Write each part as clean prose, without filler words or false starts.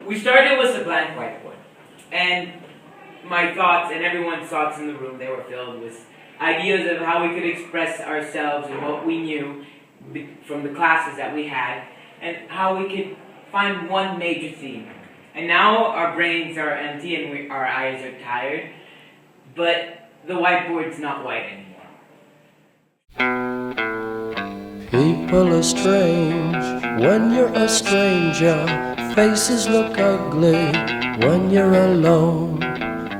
We started with a blank whiteboard, and my thoughts and everyone's thoughts in the room, they were filled with ideas of how we could express ourselves and what we knew from the classes that we had, and how we could find one major theme. And now our brains are empty and our eyes are tired, but the whiteboard's not white anymore. People are strange when you're a stranger. Faces look ugly when you're alone.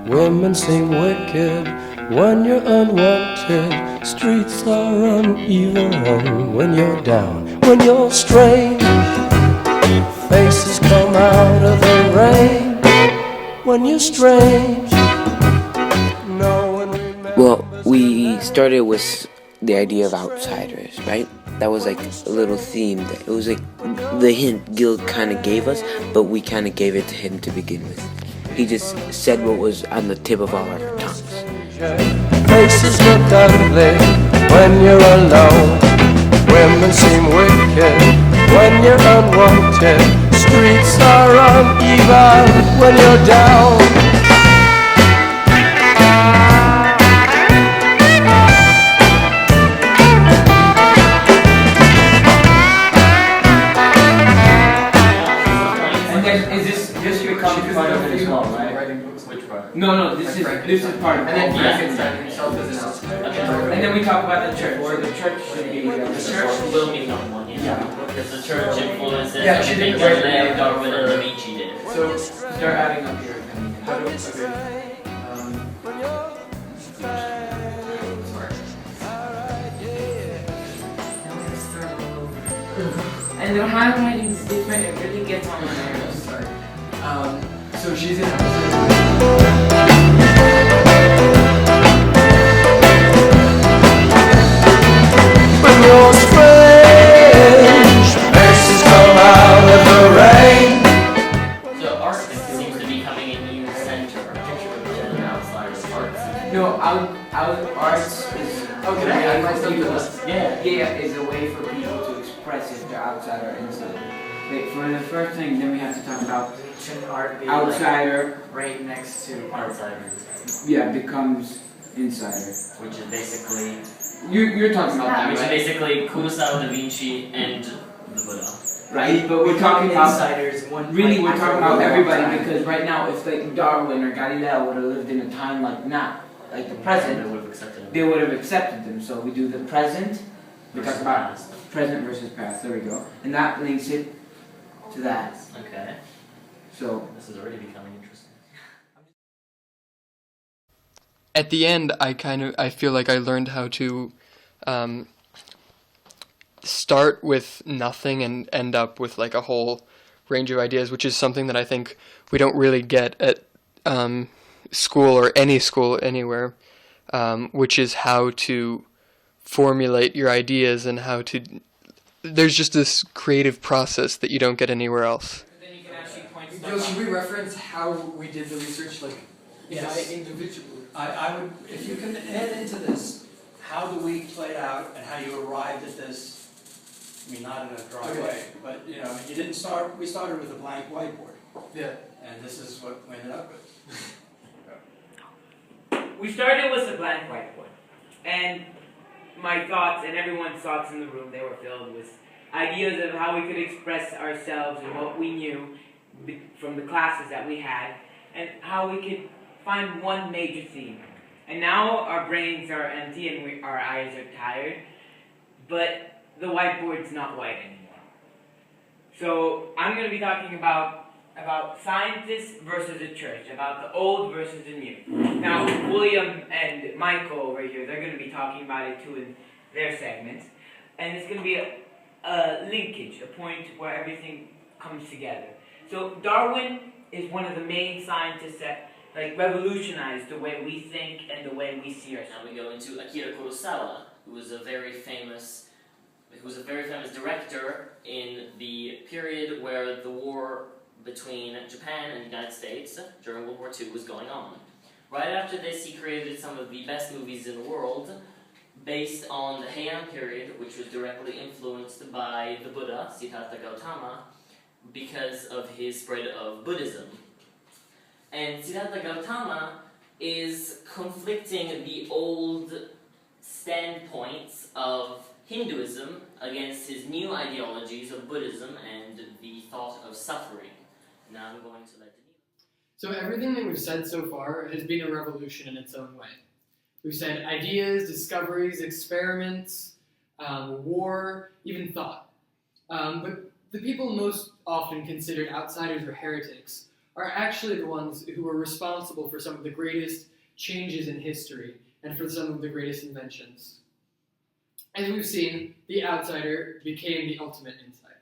Women seem wicked when you're unwanted. Streets are uneven when you're down. When you're strange, faces come out of the rain. When you're strange, no one remembers. Well, we started with the idea of outsiders, right? That was like a little theme. It was like the hint Gil kind of gave us, but we kind of gave it to him to begin with. He just said what was on the tip of all our tongues. Faces look ugly when you're alone. Women seem wicked when you're unwanted. Streets are uneven when you're down. No, this is part of it. And then Frankenstein himself is an outsider. And then we talk about the church. So the church should be The church will become one, yeah. Because the church influences she everything did that great. Leo, Darwin, and Da Vinci did. So start adding up here. How do And the handwriting is different. It really gets on my nerves. So she's in When you're strange, faces come out of the rain. So art seems to be coming a new center than outside arts. No, arts is Okay, I might still do this. this. Yeah. Is a way for people to express if they're outside or inside. Wait, for the first thing, then we have to talk about Shouldn't art be outsider. like right next to art? Outsiders. Yeah, becomes insider. Which is basically You're talking about that, which is right? basically Kurosawa, Da Vinci, and the Buddha. Right, but we're talking about outsiders. One really, we're like, talking after about a long everybody time. because right now, if like Darwin or Galileo would have lived in a time like now, like the present, They would have accepted it. they would have accepted them. So we do the present. We talk Versus about past. present versus past. There we go, and that links it to that. Okay. So This is already becoming interesting. At the end, I feel like I learned how to start with nothing and end up with like a whole range of ideas, which is something that I think we don't really get at school or any school anywhere, which is how to formulate your ideas and how to. There's just this creative process that you don't get anywhere else. then you can actually point Joe, should we reference how we did the research, like Yes. individually? I would, if you can add into this, how the week played out and how you arrived at this, I mean, not in a dry Okay. way, but, you know, you didn't start, we started with a blank whiteboard, Yeah. and this is what we ended up with. We started with a blank whiteboard, and my thoughts and everyone's thoughts in the room, they were filled with ideas of how we could express ourselves and what we knew from the classes that we had, and how we could find one major theme. And now our brains are empty and our eyes are tired, but the whiteboard's not white anymore. So I'm going to be talking about scientists versus the church, about the old versus the new. Now, William and Michael over here, they're going to be talking about it too in their segments. And it's going to be a linkage, a point where everything comes together. So Darwin is one of the main scientists that revolutionized the way we think and the way we see ourselves. Now we go into Akira Kurosawa, who was a very famous director in the period where the war between Japan and the United States during World War II was going on. Right after this, he created some of the best movies in the world, based on the Heian period, which was directly influenced by the Buddha, Siddhartha Gautama, because of his spread of Buddhism. And Siddhartha Gautama is conflicting the old standpoints of Hinduism against his new ideologies of Buddhism and the thought of suffering. Now I'm going to let Danilo. So everything that we've said so far has been a revolution in its own way. We've said ideas, discoveries, experiments, war, even thought. But the people most often considered outsiders or heretics are actually the ones who were responsible for some of the greatest changes in history and for some of the greatest inventions. As we've seen, the outsider became the ultimate insider.